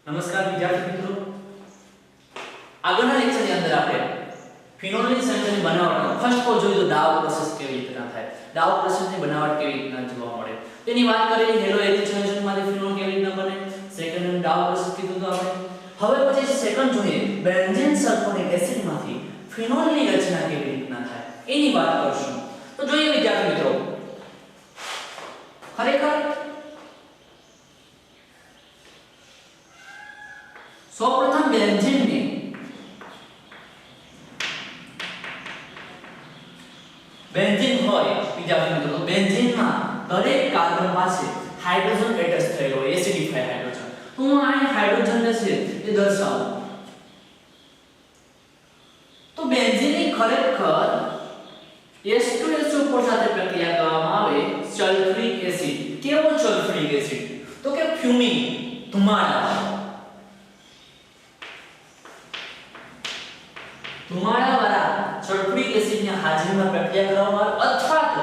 નમસ્કાર વિદ્યાર્થી મિત્રો, આગળના લેક્ચરની અંદર આપણે ફિનોલની સંયોજનની બનાવટ ફર્સ્ટ ઓફ જોયું તો ડાઉ પ્રોસેસ કેવી રીતના થાય, ડાઉ પ્રોસેસની બનાવટ કેવી રીતના જોવા મળે તેની વાત કરી. હેલો એરિક સંયોજનમાંથી ફિનોલ કેવી રીતના બને, સેકન્ડ ડાઉ પ્રોસેસ કીધું તો આપણે. હવે પછી સેકન્ડ જોઈએ બેન્ઝીન સલ્ફોનિક એસિડમાંથી ફિનોલની રચના કેવી રીતના થાય એની વાત કરશું. તો જોઈએ વિદ્યાર્થી મિત્રો, ખરેખર સૌપ્રથમ બેન્ઝીન હોય વિદ્યાર્થી મિત્રો, તો બેન્ઝીનમાં દરેક કાર્બન પાસે હાઇડ્રોજન એટેચ થયેલો હોય, એસિડિફાઈડ હાઇડ્રોજન. તો હું અહીં હાઇડ્રોજન છે એ દર્શાવું. તો બેન્ઝીનની ખરેખર H2SO4 સાથે પ્રક્રિયા કરવામાં આવે સલ્ફ્યુરિક એસિડ. કેવો સલ્ફ્યુરિક એસિડ? તો કે ફ્યુમિંગ, ધુમાડાવાળા સલ્ફ્યુરિક એસિડની હાજરીમાં પ્રક્રિયા કરવામાં આવે, અથવા તો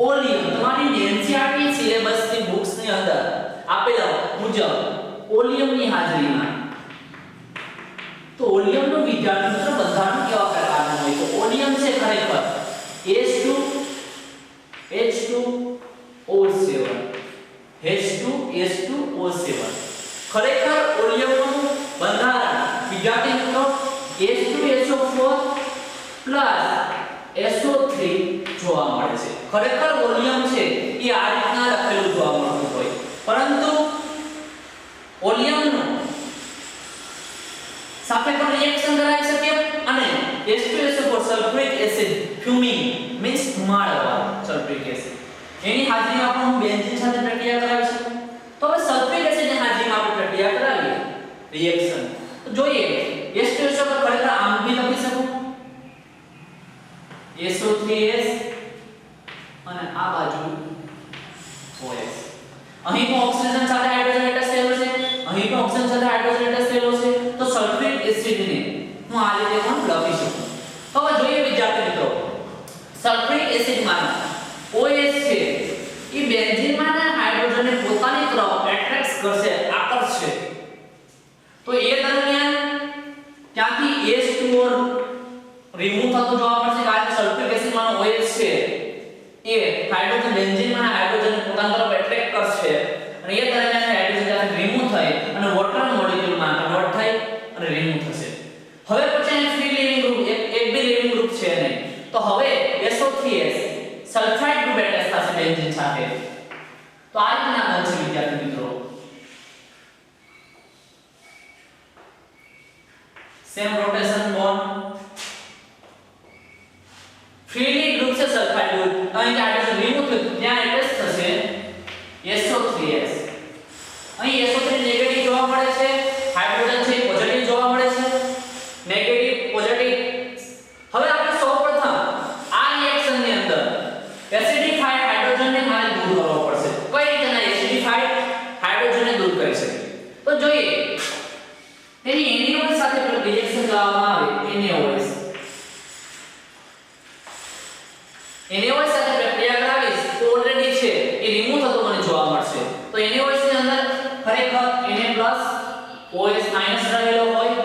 ઓલિયમ. તમારી એનસીઈઆરટી સિલેબસની બુક્સની અંદર આપેલા મુજબ ઓલિયમની હાજરીમાં. તો ઓલિયમનું વિદ્યાર્થી મિત્રો બંધારણ કેવા પ્રકારનું હોય? તો ઓલિયમ છે ખરેખર H2SO7 ખરેખર ઓલિયમનું બંધારણ વિદ્યાર્થી મિત્રો H2SO4 SO3 જોવા મળે છે. ખરેખર ઓલિયમ છે એ આ રીતના લખેલું જોવા મળતું હોય, પરંતુ ઓલિયમનું સાથે પણ રિએક્શન કરાવી શકે અને H2SO4 sulphuric acid fuming means ધુમાડાવાળો સલ્ફ્યુરિક એસિડ એની હાજરીમાં પણ હું બેન્ઝીન સાથે પ્રક્રિયા કરાવી શકું. તો હવે સલ્ફ્યુરિક એસિડની હાજરીમાં આપણે પ્રક્રિયા કરાવીએ રિએક્શન. તો જોઈએ H2SO4 ખરેખર આમ બી લખી શકું SO3S અને આ બાજુ OS. અહીં પણ ઓક્સિજન સાથે હાઇડ્રોજન એટેચ થયેલો છે, અહીં પણ ઓક્સિજન સાથે હાઇડ્રોજન એટેચ થયેલો છે. તો સલ્ફ્યુરિક એસિડને હું આ રીતે પણ લખી શકું. હવે જોઈએ વિદ્યાર્થી મિત્રો, સલ્ફ્યુરિક એસિડમાં OS છે એ બેન્ઝીનમાંના હાઇડ્રોજનને પોતાની તરફ એટ્રેક્ટ કરશે, આકર્ષશે. તો એ દરમિયાન ત્યાંથી H2O રિમૂવ થતો જોવા મળશે, કારણ કે સલ્ફ્યુરિક એસિડમાંનો OH છે એ હાઇડ્રોજન બેન્ઝીનમાંના હાઇડ્રોજનને પોતાની તરફ એટ્રેક્ટ કરશે અને એ દરમિયાન હાઇડ્રોજન ત્યાંથી રિમૂવ થઈ અને વોટર મોલેક્યુલમાં કન્વર્ટ થઈ અને રિમૂવ થશે. હવે પછી અહીં ફ્રી લિવિંગ ગ્રુપ એક બી લિવિંગ ગ્રુપ છે નહીં. તો હવે SO3S સલ્ફાઇડ ગ્રુપ એટેચ થશે બેન્ઝીન સાથે. તો આ રીતના બનશે વિદ્યાર્થી મિત્રો. Same rotation bond, freely group છે સલ્ફાઇડ ગ્રુપ, અહીં હાઇડ્રોજન રિમૂવ થયું ત્યાં એટેચ થશે SO3S. અહીં SO3 નેગેટિવ જોવા મળે છે, હાઇડ્રોજન છે પોઝિટિવ જોવા મળે છે, નેગેટિવ પોઝિટિવ. હવે આપણે સૌપ્રથમ આ રિએક્શનની અંદર એસિડિફાઈડ હાઇડ્રોજનને મારે દૂર કરવો પડશે. કઈ રીતે ના એસિડિફાઈડ હાઇડ્રોજનને દૂર કરી શકીએ? તો જોઈએ તેની NaOH સાથે રિએક્શન કરવામાં આવે. NaOH સાથે પ્રક્રિયા કરાવીશ તો ઓલરેડી છે એ રિમૂવ થતો મને જોવા મળશે. તો NaOH ની અંદર ખરેખર Na+ OH- રહેલો હોય,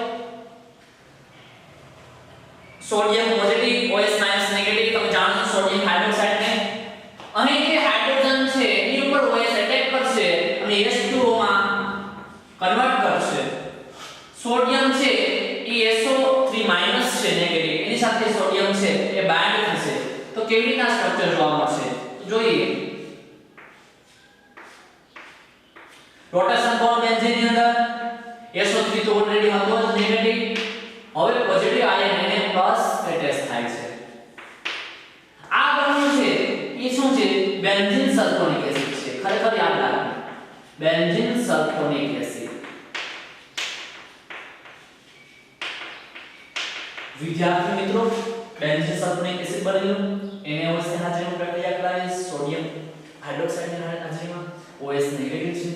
સોડિયમ પોઝિટિવ OH- નેગેટિવ. તમે જાણો છો સોડિયમ હાઇડ્રોક્સાઇડ ને અહીં જે હાઇડ્રોજન છે એની ઉપર OH એટેક કરશે અને H2O માં કન્વર્ટ કરશે. સોડિયમ છે એ SO3- છે નેગેટિવ, એની સાથે સોડિયમ છે એ બાઇન્ડ થશે. તો કેવી રીતના સ્ટ્રક્ચર જોવા મળશે? તો જોઈએ રોટેશન બોન્ડ બેન્ઝીન ની અંદર SO3 તો ઓલરેડી હતો જ નેગેટિવ, હવે પોઝિટિવ આયન Na+ એટેચ થાય છે. આ બન્યું છે એ શું છે? બેન્ઝીન સલ્ફોનિક એસિડ છે. ખરેખર યાદ રાખો, બેન્ઝીન સલ્ફોનિક એસિડ. વિદ્યાર્થી મિત્રો, બેન્ઝીન સલ્ફોનિક એસિડ બનેલું NaOH ની હાજરીમાં પ્રક્રિયા કરાવી, સોડિયમ હાઇડ્રોક્સાઇડ ની હાજરીમાં OH નેગેટિવ છે.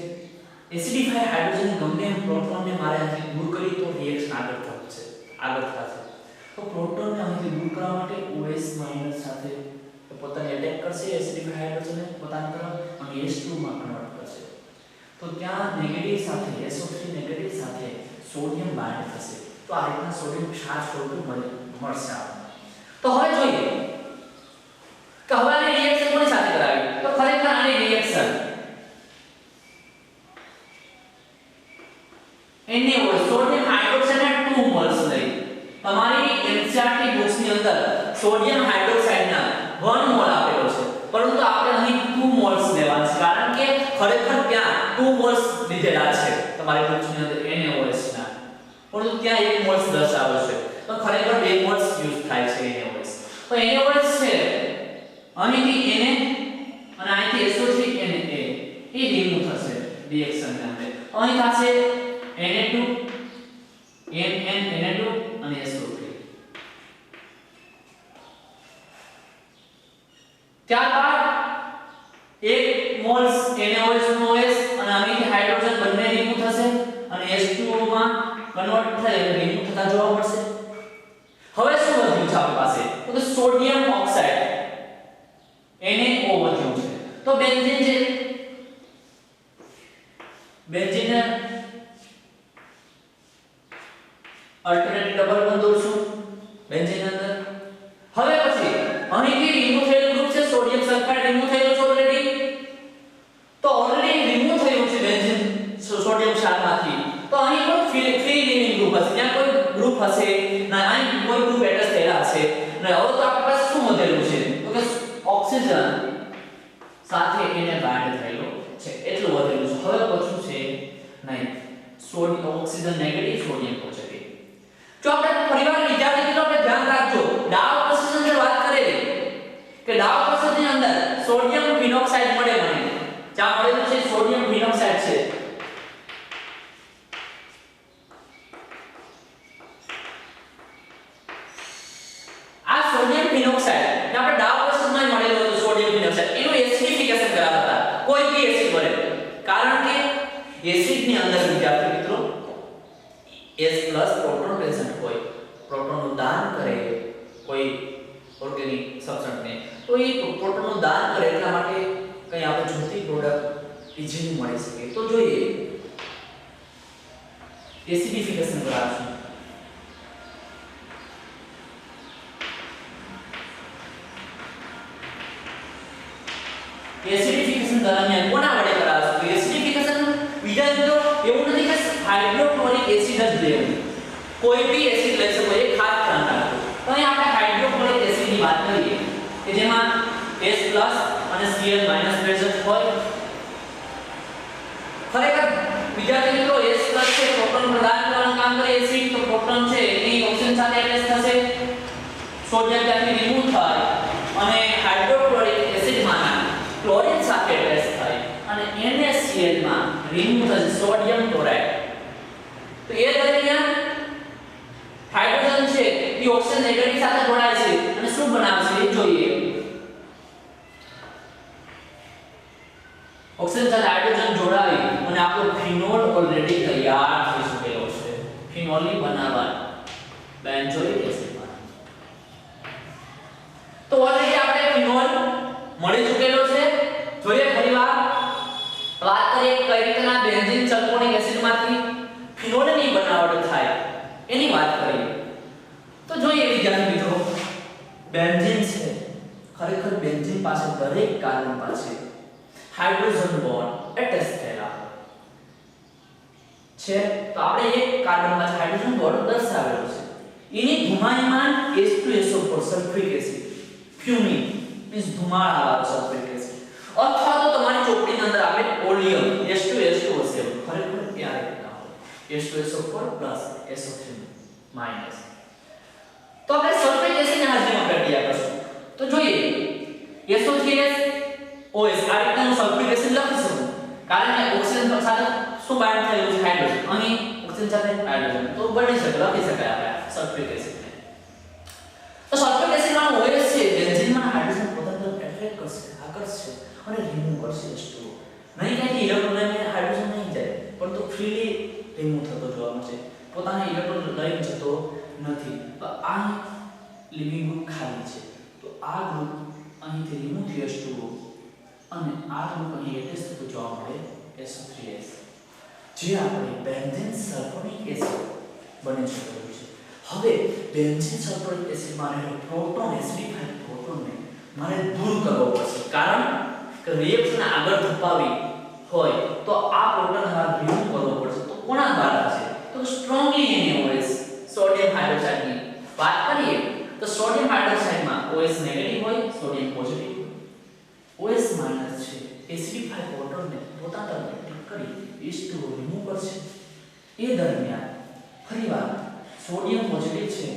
એસિડિફાઈડ હાઇડ્રોજન ગમે એમ પ્રોટોનને મારે અહીંથી દૂર કરી તો રિએક્શન આગળ થશે. તો પ્રોટોનને અહીંથી દૂર કરવા માટે OH- સાથે પોતાને એટેક કરશે, એસિડિફાઈડ હાઇડ્રોજનને પોતાની તરફ અને H2 માં કન્વર્ટ કરશે. તો તો ત્યાં નેગેટિવ સાથે SO3 નેગેટિવ સાથે સોડિયમ બાઇન્ડ થશે તો આ રીતના સોડિયમ ક્ષાર સ્વરૂપે મળશે આપણને તો હવે જોઈએ કે હવે આની રિએક્શન કોની સાથે કરાવી તો ખરેખર આની reaction NaOH sodium hydroxide 2 moles લઈ તમારી NCERT બુક્સ ની અંદર સોડિયમ હાઇડ્રોક્સાઇડ ના 1 મોલ આપેલો છે પરંતુ આપણે અહીં 2 મોલ્સ લેવાના છે કારણ કે ખરેખર ત્યાં 2 મોલ્સ લીધેલા છે તમારી બુક્સ ની અંદર NaOH ના પરંતુ ત્યાં 1 મોલ્સ દર્શાવ્યો છે તો ખરેખર 2 મોલ્સ યુઝ થાય છે NaOH તો NaOH છે અહીંથી Na અને અહીંથી SO3 Na એ રિમૂવ થશે રિએક્શન ની અંદર અહીં થશે Na2 Na2 અને SO3 ત્યારબાદ 1 મોલ્સ NaOH નો OH અને અહીંથી હાઇડ્રોજન બંને રિમૂવ થશે અને H2O માં કન્વર્ટ થઈ રિમૂવ થતા જોવા મળશે હવે શું વધ્યું છે આપણી પાસે તો કે સોડિયમ ઓક્સાઇડ NaO વધ્યું છે તો બેન્ઝીન છે બેન્ઝીન અલ્ટરનેટિવ ડબલ બોન્ડ દોરશું બેન્ઝીન અંદર હવે પછી અહીંથી રિમૂવ થયેલું ગ્રુપ છે સોડિયમ સલ્ફાઇડ રિમૂવ થયેલું છે ઓલરેડી તો ઓલરેડી રિમૂવ થયું છે બેન્ઝીન સોડિયમ ક્ષારમાંથી તો અહીં કોઈ ફ્રી લિવિંગ ગ્રુપ હશે ત્યાં કોઈ ગ્રુપ હશે ના અહીં કોઈ ગ્રુપ એટેચ થયેલા હશે ને હવે તો આપણી પાસે શું વધેલું છે તો કે ઓક્સિજન સાથે એને બાઇન્ડ થયેલો છે એટલું વધેલું છે હવે બચ્યું છે નહીં sodium oxygen negative sodium positive જો આપણે પરિવાર વિદ્યાર્થી મિત્રો આપણે ધ્યાન રાખજો ડાઉ પ્રોસેસ ની વાત કરેલી કે ડાઉ પ્રોસેસ ની અંદર સોડિયમ ફિનોક્સાઇડ મળે મને જ્યાં મળેલું છે સોડિયમ ફિનોક્સાઇડ છે આ સોડિયમ ફિનોક્સાઇડ ને આપણે ડાઉ પ્રોસેસ માં મળેલું હતું સોડિયમ ફિનોક્સાઇડ એનું એસિડિફિકેશન કરાવતા હતા કોઈ બી એસિડ મળે કારણ કે એસિડ ની અંદર વિદ્યાર્થી મિત્રો H+ પ્રોટોન પ્રેઝન્ટ હોય પ્રોટોનનું દાન કરે કોઈ ઓર્ગેનિક સબસ્ટન્સને તો એ પ્રોટોનનું દાન કરે એટલા માટે કઈ આપણે જોતી પ્રોડક્ટ ઇઝીલી મળી શકે તો જોઈએ એસિડિફિકેશન કરાવશું એસિડિફિકેશન દરમિયાન કોના વડે કરાવશું તો એસિડિફિકેશન બીજા તો એવું નથી કે હાઇડ્રોક્લોરિક એસિડ જ લેવું કોઈ બી એસિડ લઈ શકો એ ખાસ ધ્યાન રાખો તો અહીં આપણે હાઇડ્રોક્લોરિક એસિડ ની વાત કરીએ કે જેમાં H+ અને Cl- પ્રેઝન્ટ હોય ખરેખર વિદ્યાર્થી મિત્રો H+ છે પ્રોટોન પ્રદાન કરવાનું કામ કરે એસિડ તો પ્રોટોન છે એની ઓક્સિજન સાથે એટેચ થશે સોડિયમ ત્યાંથી રિમૂવ થાય અને હાઇડ્રોક્લોરિક એસિડ માં ક્લોરીન સાથે એટેચ થાય અને NaCl માં રિમૂવ થશે સોડિયમ ક્લોરાઇડ તો એ દરમિયાન હાઇડ્રોજન છે એ ઓક્સિજન નેગેટિવ સાથે જોડાય છે અને શું બનાવશે એ જોઈએ ઓક્સિજન સાથે હાઇડ્રોજન જોડાવી અને આપણો ફિનોલ ઓલરેડી તૈયાર થઈ ચૂકેલો છે ફિનોલની બનાવટ બેન્ઝોઇક એસિડ માં તો ઓલરેડી આપણે ફિનોલ મળી ચૂકેલો છે જોઈએ ફરીવાર વાત કરીએ કઈ રીતના બેન્ઝીન સલ્ફોનિક એસિડ માંથી ફિનોલની બનાવટ થાય એની વાત કરીએ તો જોઈએ વિદ્યાર્થી મિત્રો બેન્ઝીન છે ખરેખર બેન્ઝીન પાસે દરેક કાર્બન પાસે હાઇડ્રોજન બોન્ડ એટેચ થયેલા છે તો આપણે એક કાર્બન પાસે હાઇડ્રોજન બોન્ડ દર્શાવેલો છે એની ધુમાયમાન H2SO4 sulphuric acid fuming means ધુમાળાવાળો સલ્ફ્યુરિક એસિડ અથવા તો તમારી ચોપડીની અંદર આપણે ઓલિયમ H2SO7 ખરેખર ક્યારે ના હોય H2SO4 SO3 માઈનસ તો આપણે સલ્ફ્યુરિક એસિડની હાજરીમાં પ્રક્રિયા કરશું તો જોઈએ SO3S OH આ રીતનું સલ્ફ્યુરિક એસિડ લખી શકું કારણ કે ઓક્સિજન સાથે શું બાઇન્ડ થયેલું છે હાઇડ્રોજન અહીં ઓક્સિજન સાથે હાઇડ્રોજન તો બની શકે લખી શકાય આપણે સલ્ફ્યુરિક એસિડને તો સલ્ફ્યુરિક એસિડમાં OH છે બેન્ઝીનમાં હાઇડ્રોજન પોતાને એટ્રેક્ટ કરશે આકર્ષશે અને રિમૂવ કરશે H2O નહીં કે ઇલેક્ટ્રોન લઈને હાઇડ્રોજન નહીં જાય પરંતુ ફ્રીલી રિમૂવ થતો જોવા મળશે પોતાના ઇલેક્ટ્રોન લઈને જતો નથી તો આ લિવિંગ ગ્રુપ ખાલી છે તો આ ગ્રુપ અહીંથી રિમૂવ થઈ H2O અને આ ગ્રુપ અહીં એટેચ થતો જોવા મળે SO3S જે આપણે બેન્ઝીન સલ્ફોનિક એસિડ બને છે કર્યું છે. હવે બેન્ઝીન સલ્ફોનિક એસિડમાં રહેલો પ્રોટોન એસિડિફાઈડ પ્રોટોનને મારે દૂર કરવો પડશે, કારણ કે રિએક્શન આગળ ધપાવી હોય તો આ પ્રોટોન મારે રિમૂવ કરવો પડશે. તો કોના દ્વારા થશે? તો સ્ટ્રોંગલી NaOH સોડિયમ હાઇડ્રોક્સાઇડની વાત કરીએ તો સોડિયમ હાઇડ્રોક્સાઇડમાં OH નેગેટિવ હોય, સોડિયમ પોઝિટિવ. OH માઈનસ છે એસિડિફાઈડ પ્રોટોનને પોતાના તરફ એટ્રેક્ટ કરી H2O રિમૂવ કરશે. એ દરમિયાન ફરીવાર સોડિયમ પોઝિટિવ છે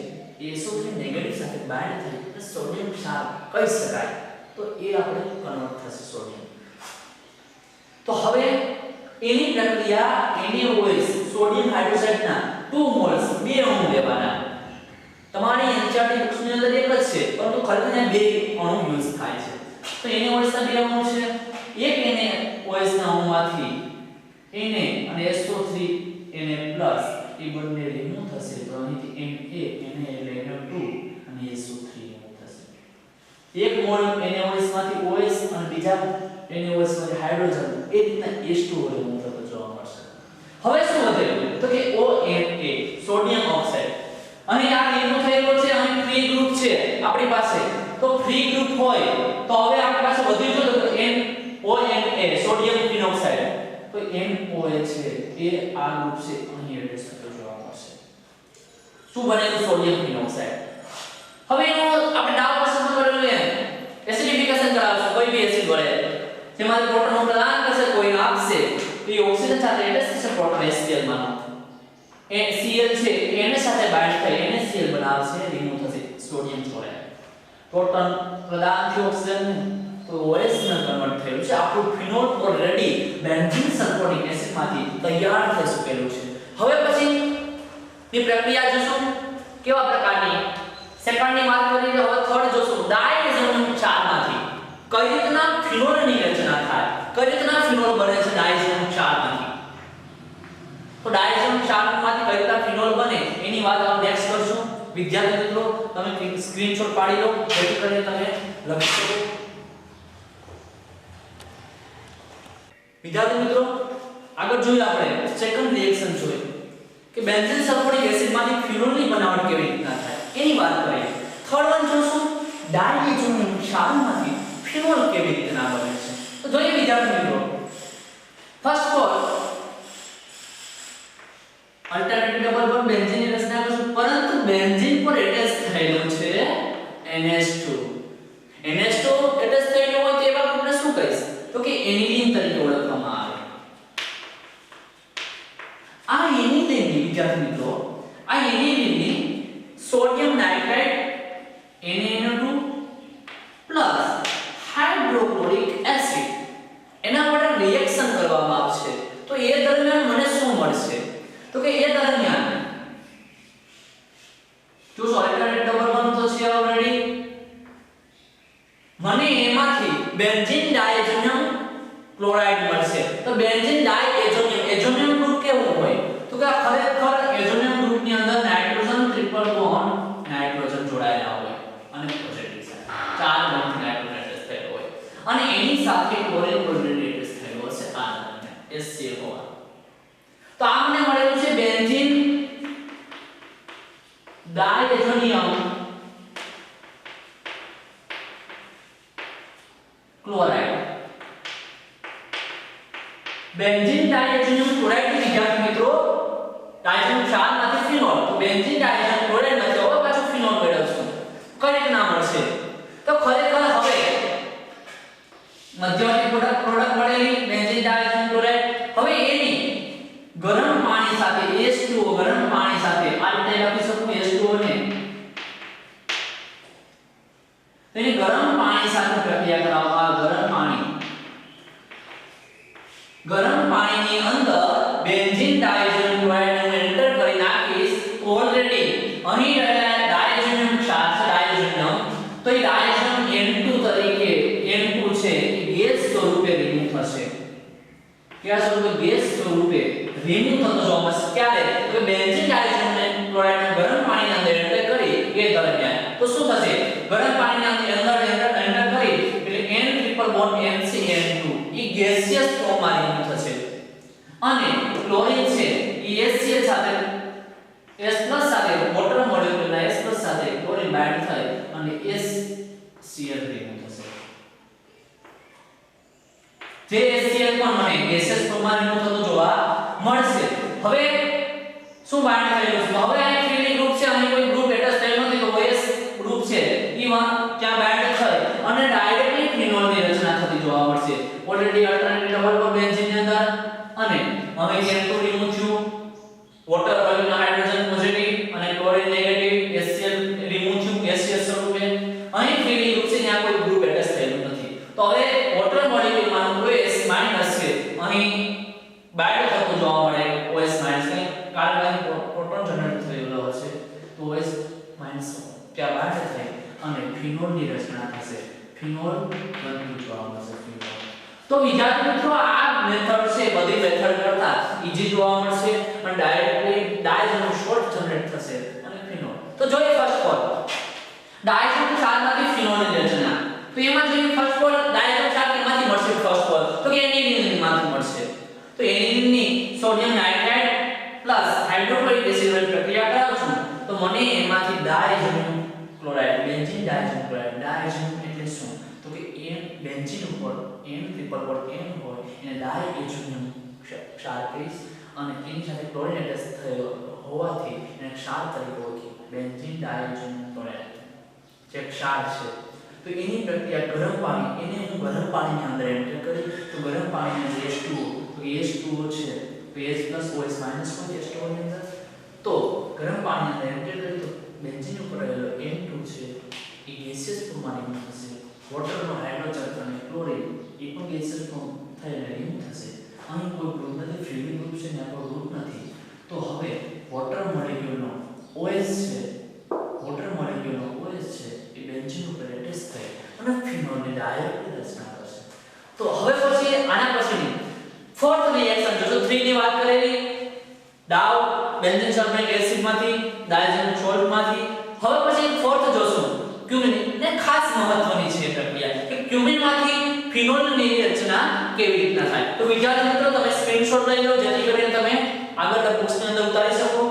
એ SO3 નેગેટિવ સાથે બાઇન્ડ થઈ તો સોડિયમ ક્ષાર કહી શકાય. તો એ આપણે કન્વર્ટ થશે સોડિયમ. તો હવે એની પ્રક્રિયા NaOH સોડિયમ હાઇડ્રોક્સાઇડના 2 મોલ્સ 2 અણુ લેવાના. તમારી NCERT બુક્સની અંદર એક જ છે, પરંતુ ખરેખર ત્યાં 2 અણુ યુઝ થાય છે. તો NaOH ના 2 અણુ છે. એક NaOH ના અણુમાંથી Na અને SO3 Na+ એ બંને રિમૂવ થશે. તો અહીંથી Na એટલે Na2 અને SO3 રિમૂવ થશે. એક મોલ NaOH માંથી OH અને બીજા NaOH માંથી હાઇડ્રોજન એ રીતના H2O રિમૂવ થતો જોવા મળશે. હવે શું વધેલું? તો કે ONA સોડિયમ ઓક્સાઇડ. અહીં આ રિમૂવ થયેલો છે, અહીં ફ્રી ગ્રુપ છે આપણી પાસે. તો ફ્રી ગ્રુપ હોય તો હવે આપણી પાસે વધ્યું છે તો NONA સોડિયમ ફિનોક્સાઇડ. તો NOH છે એ આ ગ્રુપ છે અહીં એડ્રેસ થતો જોવા મળશે. શું બનેલું? Sodium phenoxide. હવે એનો આપણે ડાઉન પસંદ કરેલું છે એસિડિફિકેશન કરાવશું કોઈ બી એસિડ વડે, જેમાં પ્રોટોન પ્રદાન કરશે, કોઈ આપશે તો એ ઓક્સિજન સાથે એડ્રેસ થશે પ્રોટોન HCl માં. એ Cl છે એને સાથે બાઇન્ડ થઈ NaCl બનાવશે, રિમૂવ થશે સોડિયમ ક્લોરાઇડ. પ્રોટોન પ્રદાન થી ઓક્સિજન તો OH માં કન્વર્ટ થયું છે. આપણું phenol already benzene sulphonic acid માંથી તૈયાર થઈ ચૂકેલું છે. હવે પછી ની પ્રક્રિયા જોશું કેવા પ્રકારની. સેકન્ડની વાત કરીએ હવે થર્ડ જોશું ડાયઝોનિયમ ક્ષારમાંથી કઈ રીતના ફિનોલની રચના થાય, કઈ રીતના ફિનોલ બને છે ડાયઝોનિયમ ક્ષારમાંથી. તો ડાયઝોનિયમ ક્ષારમાંથી કઈ રીતના ફિનોલ બને એની વાત આપણે નેક્સ્ટ કરશું. વિદ્યાર્થી મિત્રો તમે સ્ક્રીનશોટ પાડી લો જેથી કરીને તમે લખી શકો. વિદ્યાર્થી મિત્રો આગળ જોઈએ આપણે સેકન્ડ રિએક્શન જોઈએ કે બેન્ઝીન સલ્ફોનિક એસિડમાંથી ફિનોલની બનાવટ કેવી રીતના થાય એની વાત કરીએ. થર્ડ વન જોશું ડાયઝોનિયમ ક્ષારમાંથી ફિનોલ કેવી રીતના બને છે. તો જોઈએ વિદ્યાર્થી મિત્રો first of all alternative double bond બેન્ઝીનની રચના કરશું, પરંતુ બેન્ઝીન પર એટેચ થયેલું છે NH2. NH2 એટેચ થયેલું હોય તો એવા ગ્રુપને શું કહીશ? તો કે એનિલીન તરીકે ઓળખવામાં આવે. આ એનિલીનની વિદ્યાર્થી મિત્રો આ એનિલીનની sodium nitrite NaNO2 plus hydrochloric acid એના વડે રિએક્શન કરવામાં આવશે. તો એ દરમિયાન મને શું મળશે? તો કે એ દરમિયાન જો સોલિડ ડબલ બોન્ડ તો છે ઓલરેડી, મને એમાંથી બેન્ઝીન ડાયઝોનિયમ ક્લોરાઇડ મળશે. તો બેન્ઝીન ડાયઝોનિયમ એઝોનિયમ ગ્રુપ કેવું હોય? તો કે ખરેખર એઝોનિયમ ગ્રુપની અંદર નાઇટ્રોજન ટ્રિપલ બોન્ડ નાઇટ્રોજન જોડાયેલા હોય અને પોઝિટિવ સાઈડ ચાર બોન્ડ નાઇટ્રોજન એટેચ થયેલો હોય અને એની સાથે ક્લોરીન ઓલરેડી એટેચ થયેલો હશે આ HCl. તો આ મને મળેલું છે benzene diazonium chloride. Benzene diazonium chloride ની વિદ્યાર્થી મિત્રો ડાયઝોનિયમ ક્ષારમાંથી ફિનોલ, તો બેન્ઝીન ડાયઝોનિયમ ક્લોરાઇડ માંથી હવે પાછું ફિનોલ મેળવશું. કઈ રીતના મળશે? તો ખરેખર હવે મધ્યવર્તી પ્રોડક્ટ મળેલી બેન્ઝીન ડાયઝોનિયમ ક્લોરાઇડ હવે એની ગરમ પાણી સાથે H2O ગરમ પાણી સાથે આ રીતે લખી શકું H2O ને તેની ગરમ પાણી સાથે પ્રક્રિયા કરાવવામાં ગરમ પાણીની અંદર બેન્ઝીન ડાયઝોનિયમ ક્લોરાઇડ ને એન્ટર કરી નાખીશ. ઓલરેડી અહીં રહેલા ડાયઝોનિયમ ક્ષાર છે ડાયઝોનિયમ, તો એ ડાયઝોનિયમ N2 તરીકે N2 છે એ ગેસ સ્વરૂપે રિમૂવ થશે. કયા સ્વરૂપે? ગેસ સ્વરૂપે રિમૂવ થતો જોવા મળશે. ક્યારે? તો બેન્ઝીન ડાયઝોનિયમ ક્લોરાઇડ ને ગરમ પાણીની અંદર એન્ટર કરી એ દરમિયાન તો શું થશે? ગરમ પાણીની અંદર એન્ટર કરી એટલે N ટ્રિપલ બોન્ડ NCN2 એ ગેસિયસ ફોર્મમાં રિમૂવ થશે અને ક્લોરીન Cl રિમૂવ થશે જે HCl પણ મને ગેસિયસ ફોર્મમાં રિમૂવ થતો જોવા મળશે હવે શું બાઇન્ડ થયેલું છે હવે આ ફ્રીલી ગ્રુપ છે અહીં કોઈ ગ્રુપ એટેચ થયેલ નથી તો OS ગ્રુપ છે ઈમાં ક્યાં બાઇન્ડ થઈ અને ડાયરેક્ટલી ફિનોલની રચના થતી જોવા મળશે already alternative double bond benzene ની અંદર અને હવે N2 રિમૂવ થયું વોટર મોલેક્યુલર હાઇડ્રોજન પોઝિટિવ અને ક્લોરીન નેગેટિવ HCl રિમૂવ થયું ગેસિયસ સ્વરૂપે અહીં ફ્રીલી ગ્રુપ છે ત્યાં કોઈ ગ્રુપ એટેચ થયેલું નથી તો હવે વોટર મોલેક્યુલ માં OS માઈનસ છે અહીં બાઇન્ડ થતો જોવા મળે OS માઈનસ ને કારણ કે પ્રોટોન જનરેટ થયેલો હશે તો OS માઈનસ ત્યાં બાઇન્ડ થઈ અને ફિનોલની રચના થશે ફિનોલ બનતું જોવા મળશે ફિનોલ તો વિદ્યાર્થી મિત્રો આ મેથડ છે બધી મેથડ કરતા ઈઝી જોવા મળશે અને ડાયરેક્ટલી ડાયઝોનિક શોર્ટ જનરેટ થશે અને ફિનોલ તો જોઈએ ફર્સ્ટ ઓફ ઓલ ડાયઝોનિક ક્ષારમાંથી ફિનોલની રચના તો એમાં જોઈએ ફર્સ્ટ ઓફ ઓલ ડાયઝોનિક ક્ષાર કેમાંથી મળશે ફર્સ્ટ ઓફ ઓલ તો કે એનિલિનમાંથી મળશે તો એનિલિનની sodium nitride plus hydrochloric acid વડે પ્રક્રિયા કરાવશું તો મને એમાંથી ડાયઝોનિક ક્લોરાઇડ બેન્ઝીન ડાયઝોનિક ક્લોરાઇડ ડાયઝોનિક એટલે શું તો કે એ બેન્ઝીન ઉપર N ટ્રિપલ બોન્ડ N હોય એને ડાયઝોનિક ક્ષાર કહીશ અને એની સાથે ક્લોરીન એટેચ થયેલો હોવાથી એને ક્ષાર તરીકે ઓળખી બેન્ઝીન ડાયઝોનિક ક્લોરાઇડ જે ક્ષાર છે તો એની પ્રક્રિયા ગરમ પાણી એને હું ગરમ પાણીની અંદર એન્ટર કરી તો ગરમ પાણીની H2O તો H2O છે તો H OS માઈનસ હોય H2O ની અંદર તો ગરમ પાણીની અંદર એન્ટર કરી તો બેન્ઝીન ઉપર રહેલો N2 છે એ ગેસિયસ ફોર્મમાં રિમૂવ થશે વોટરનો હાઇડ્રોજન અને ક્લોરીન એ પણ ગેસિયસ ફોર્મ થઈને રિમૂવ થશે અહીં કોઈ ગ્રુપ નથી ફ્રીલી ગ્રુપ છે ને કોઈ ગ્રુપ નથી તો હવે વોટર મોલેક્યુલનો OS છે વોટર મોલેક્યુલનો OS છે એ બેન્ઝીન ઉપર એટેચ થઈ અને ફિનોલની ડાયરેક્ટ રચના કરશે તો હવે પછી આના પછીની ફોર્થ રિએક્શન જો 3 ની વાત કરેલી ડાઉ બેન્ઝીન સલ્ફેટ એસિડમાંથી ડાયઝોનિક સોલ્ટમાંથી હવે પછી ફોર્થ જોશું ક્યુમિન ને ખાસ મહત્વની છે પ્રક્રિયા કે ક્યુમિનમાંથી ફિનોલની રચના કેવી રીતના થાય તો વિદ્યાર્થી મિત્રો તમે સ્ક્રીનશોટ લઈ લો જેથી કરીને તમે આગળના બુક્સની અંદર ઉતારી શકો